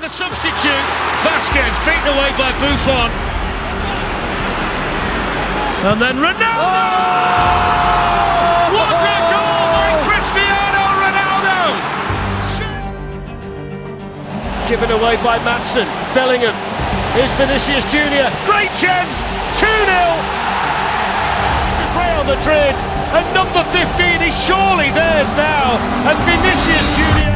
the substitute, Vasquez beaten away by Buffon. And then Ronaldo! Oh! What a goal by Cristiano Ronaldo! Given away by Maatsen, Bellingham, here's Vinicius Junior, great chance, 2-0! Real Madrid, and number 15 is surely theirs now, and Vinicius Junior.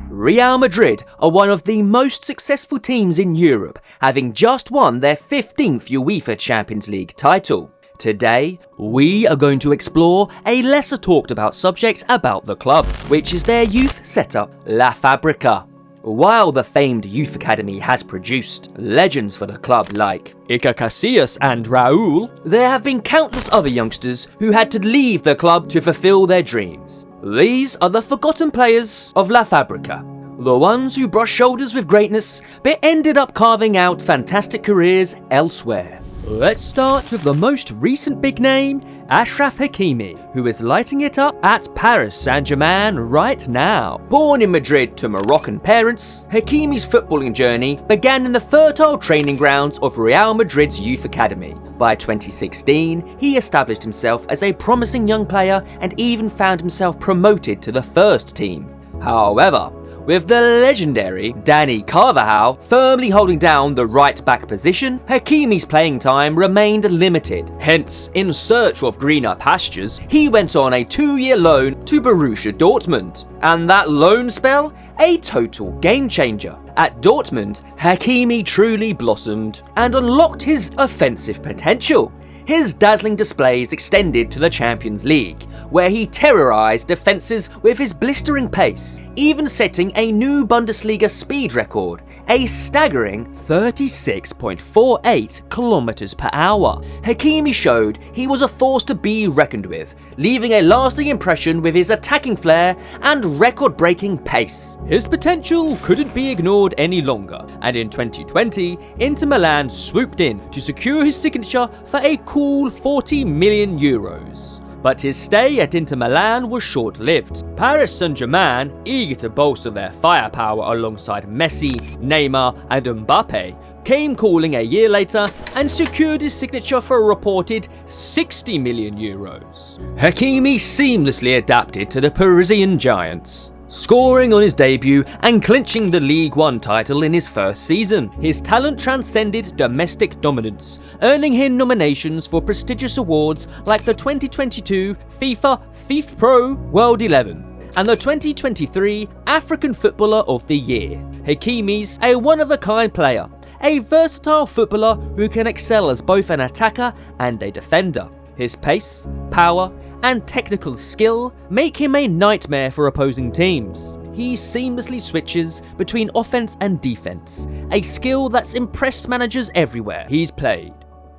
Real Madrid are one of the most successful teams in Europe, having just won their 15th UEFA Champions League title. Today, we are going to explore a lesser talked about subject about the club, which is their youth setup, La Fabrica. While the famed youth academy has produced legends for the club like Iker Casillas and Raúl, there have been countless other youngsters who had to leave the club to fulfill their dreams. These are the forgotten players of La Fabrica, the ones who brushed shoulders with greatness but ended up carving out fantastic careers elsewhere. Let's start with the most recent big name, Achraf Hakimi, who is lighting it up at Paris Saint-Germain right now. Born in Madrid to Moroccan parents, Hakimi's footballing journey began in the fertile training grounds of Real Madrid's youth academy. By 2016, he established himself as a promising young player and even found himself promoted to the first team. However, with the legendary Dani Parejo firmly holding down the right-back position, Hakimi's playing time remained limited. Hence, in search of greener pastures, he went on a 2-year loan to Borussia Dortmund. And that loan spell? A total game changer. At Dortmund, Hakimi truly blossomed and unlocked his offensive potential. His dazzling displays extended to the Champions League, where he terrorised defences with his blistering pace, even setting a new Bundesliga speed record, a staggering 36.48 km per hour. Hakimi showed he was a force to be reckoned with, leaving a lasting impression with his attacking flair and record-breaking pace. His potential couldn't be ignored any longer, and in 2020, Inter Milan swooped in to secure his signature for a cool 40 million euros. But his stay at Inter Milan was short-lived. Paris Saint-Germain, eager to bolster their firepower alongside Messi, Neymar and Mbappe, came calling a year later and secured his signature for a reported 60 million euros. Hakimi seamlessly adapted to the Parisian giants, scoring on his debut and clinching the Ligue 1 title in his first season. His talent transcended domestic dominance, earning him nominations for prestigious awards like the 2022 FIFA Pro World 11 and the 2023 African Footballer of the Year. Hakimi's a one-of-a-kind player, a versatile footballer who can excel as both an attacker and a defender. His pace, power, and technical skill make him a nightmare for opposing teams. He seamlessly switches between offense and defense, a skill that's impressed managers everywhere he's played.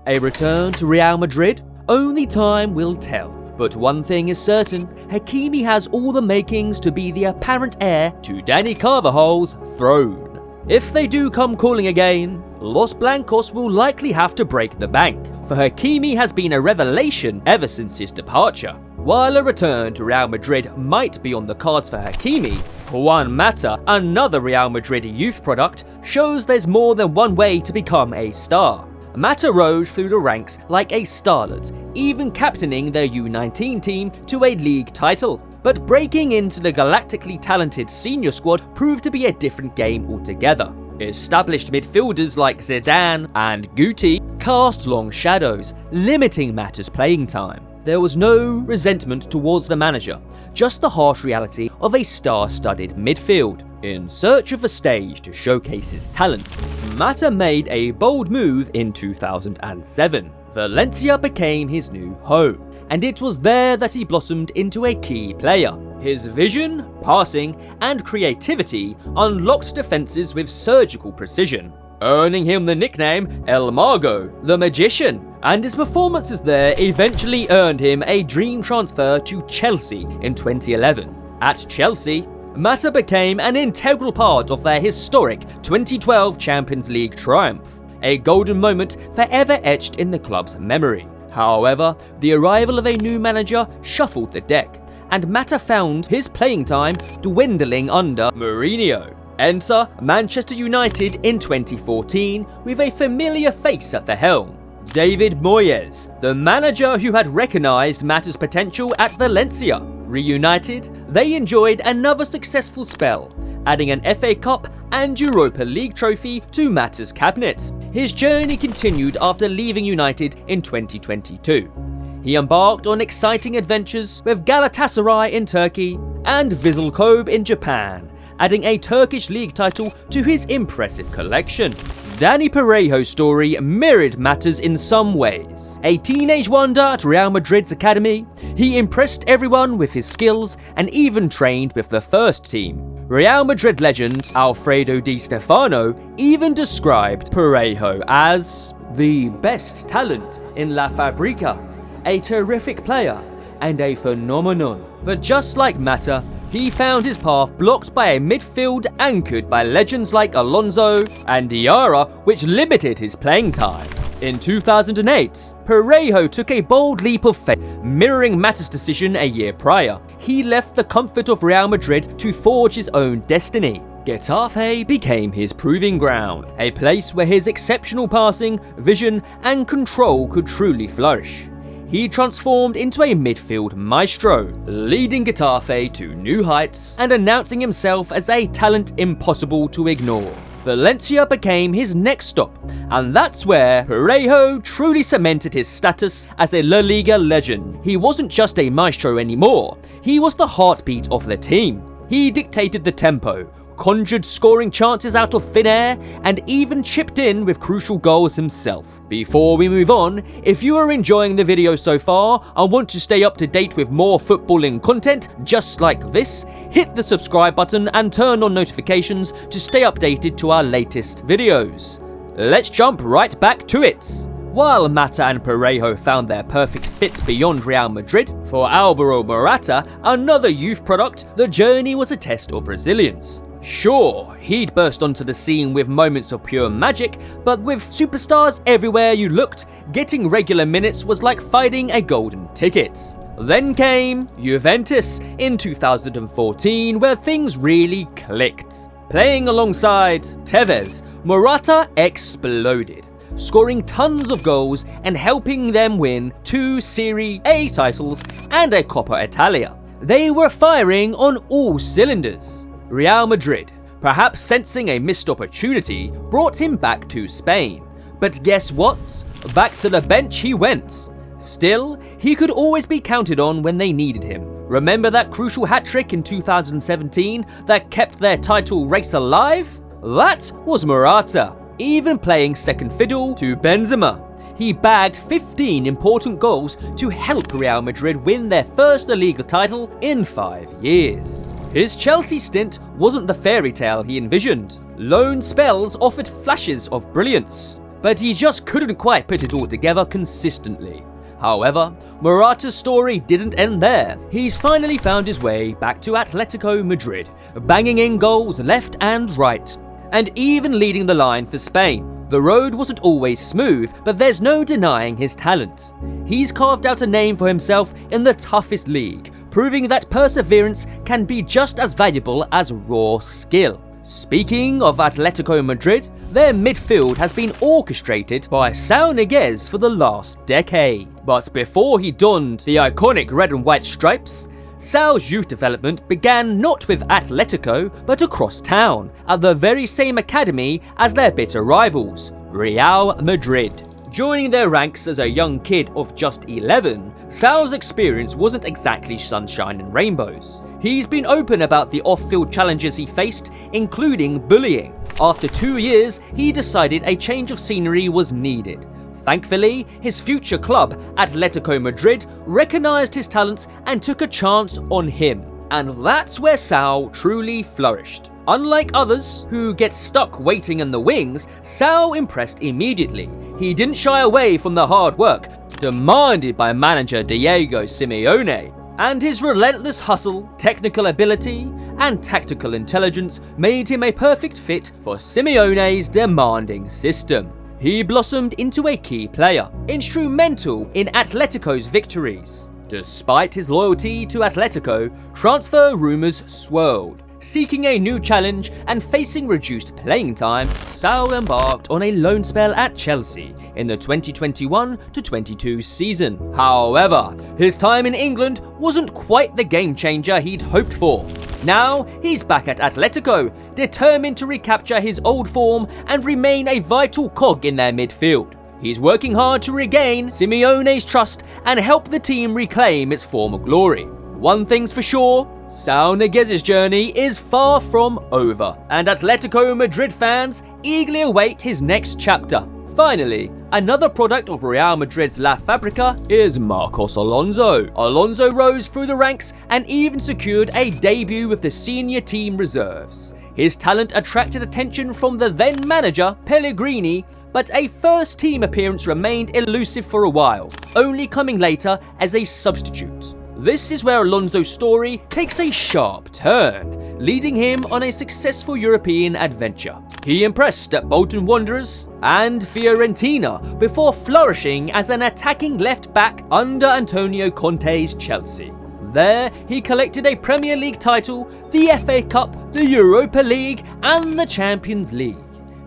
A return to Real Madrid? Only time will tell. But one thing is certain, Hakimi has all the makings to be the apparent heir to Dani Parejo's throne. If they do come calling again, Los Blancos will likely have to break the bank, for Hakimi has been a revelation ever since his departure. While a return to Real Madrid might be on the cards for Hakimi, Juan Mata, another Real Madrid youth product, shows there's more than one way to become a star. Mata rose through the ranks like a starlet, even captaining their U19 team to a league title. But breaking into the galactically talented senior squad proved to be a different game altogether. Established midfielders like Zidane and Guti cast long shadows, limiting Mata's playing time. There was no resentment towards the manager, just the harsh reality of a star-studded midfield. In search of a stage to showcase his talents, Mata made a bold move in 2007. Valencia became his new home, and it was there that he blossomed into a key player. His vision, passing, and creativity unlocked defences with surgical precision, earning him the nickname El Mago, the Magician, and his performances there eventually earned him a dream transfer to Chelsea in 2011. At Chelsea, Mata became an integral part of their historic 2012 Champions League triumph, a golden moment forever etched in the club's memory. However, the arrival of a new manager shuffled the deck, and Mata found his playing time dwindling under Mourinho. Enter Manchester United in 2014 with a familiar face at the helm. David Moyes, the manager who had recognised Mata's potential at Valencia. Reunited, they enjoyed another successful spell, adding an FA Cup and Europa League trophy to Mata's cabinet. His journey continued after leaving United in 2022. He embarked on exciting adventures with Galatasaray in Turkey and Vissel Kobe in Japan, adding a Turkish league title to his impressive collection. Dani Parejo's story mirrored Mata's in some ways. A teenage wonder at Real Madrid's academy, he impressed everyone with his skills and even trained with the first team. Real Madrid legend Alfredo Di Stefano even described Parejo as the best talent in La Fabrica, a terrific player and a phenomenon. But just like Mata, he found his path blocked by a midfield anchored by legends like Alonso and Diarra, which limited his playing time. In 2008, Parejo took a bold leap of faith, mirroring Mata's decision a year prior. He left the comfort of Real Madrid to forge his own destiny. Getafe became his proving ground, a place where his exceptional passing, vision and control could truly flourish. He transformed into a midfield maestro, leading Getafe to new heights and announcing himself as a talent impossible to ignore. Valencia became his next stop, and that's where Parejo truly cemented his status as a La Liga legend. He wasn't just a maestro anymore, he was the heartbeat of the team. He dictated the tempo, conjured scoring chances out of thin air, and even chipped in with crucial goals himself. Before we move on, if you are enjoying the video so far and want to stay up to date with more footballing content just like this, hit the subscribe button and turn on notifications to stay updated to our latest videos. Let's jump right back to it. While Mata and Parejo found their perfect fit beyond Real Madrid, for Álvaro Morata, another youth product, the journey was a test of resilience. Sure, he'd burst onto the scene with moments of pure magic, but with superstars everywhere you looked, getting regular minutes was like finding a golden ticket. Then came Juventus in 2014, where things really clicked. Playing alongside Tevez, Morata exploded, scoring tons of goals and helping them win 2 Serie A titles and a Coppa Italia. They were firing on all cylinders. Real Madrid, perhaps sensing a missed opportunity, brought him back to Spain. But guess what? Back to the bench he went. Still, he could always be counted on when they needed him. Remember that crucial hat-trick in 2017 that kept their title race alive? That was Morata, even playing second fiddle to Benzema. He bagged 15 important goals to help Real Madrid win their first La Liga title in 5 years. His Chelsea stint wasn't the fairy tale he envisioned. Lone spells offered flashes of brilliance, but he just couldn't quite put it all together consistently. However, Morata's story didn't end there. He's finally found his way back to Atletico Madrid, banging in goals left and right, and even leading the line for Spain. The road wasn't always smooth, but there's no denying his talent. He's carved out a name for himself in the toughest league, proving that perseverance can be just as valuable as raw skill. Speaking of Atletico Madrid, their midfield has been orchestrated by Saúl Ñiguez for the last decade. But before he donned the iconic red and white stripes, Saúl's youth development began not with Atletico, but across town, at the very same academy as their bitter rivals, Real Madrid. Joining their ranks as a young kid of just 11, Saúl's experience wasn't exactly sunshine and rainbows. He's been open about the off-field challenges he faced, including bullying. After 2 years, he decided a change of scenery was needed. Thankfully, his future club, Atletico Madrid, recognised his talents and took a chance on him. And that's where Saúl truly flourished. Unlike others, who get stuck waiting in the wings, Saúl impressed immediately. He didn't shy away from the hard work demanded by manager Diego Simeone, and his relentless hustle, technical ability, and tactical intelligence made him a perfect fit for Simeone's demanding system. He blossomed into a key player, instrumental in Atletico's victories. Despite his loyalty to Atletico, transfer rumours swirled. Seeking a new challenge and facing reduced playing time, Saúl embarked on a loan spell at Chelsea in the 2021-22 season. However, his time in England wasn't quite the game changer he'd hoped for. Now, he's back at Atletico, determined to recapture his old form and remain a vital cog in their midfield. He's working hard to regain Simeone's trust and help the team reclaim its former glory. One thing's for sure, Saúl Ñiguez's journey is far from over, and Atletico Madrid fans eagerly await his next chapter. Finally, another product of Real Madrid's La Fabrica is Marcos Alonso. Alonso rose through the ranks and even secured a debut with the senior team reserves. His talent attracted attention from the then manager Pellegrini, but a first team appearance remained elusive for a while, only coming later as a substitute. This is where Alonso's story takes a sharp turn, leading him on a successful European adventure. He impressed at Bolton Wanderers and Fiorentina before flourishing as an attacking left-back under Antonio Conte's Chelsea. There, he collected a Premier League title, the FA Cup, the Europa League, and the Champions League.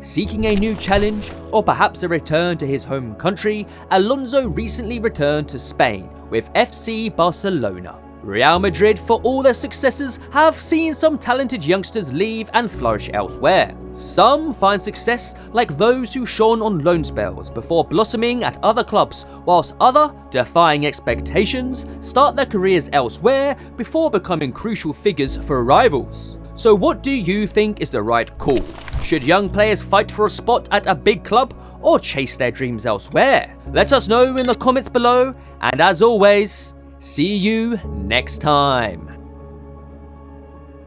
Seeking a new challenge, or perhaps a return to his home country, Alonso recently returned to Spain with FC Barcelona. Real Madrid, for all their successes, have seen some talented youngsters leave and flourish elsewhere. Some find success like those who shone on loan spells before blossoming at other clubs, whilst others, defying expectations, start their careers elsewhere before becoming crucial figures for rivals. So what do you think is the right call? Should young players fight for a spot at a big club or chase their dreams elsewhere? Let us know in the comments below, and as always, see you next time.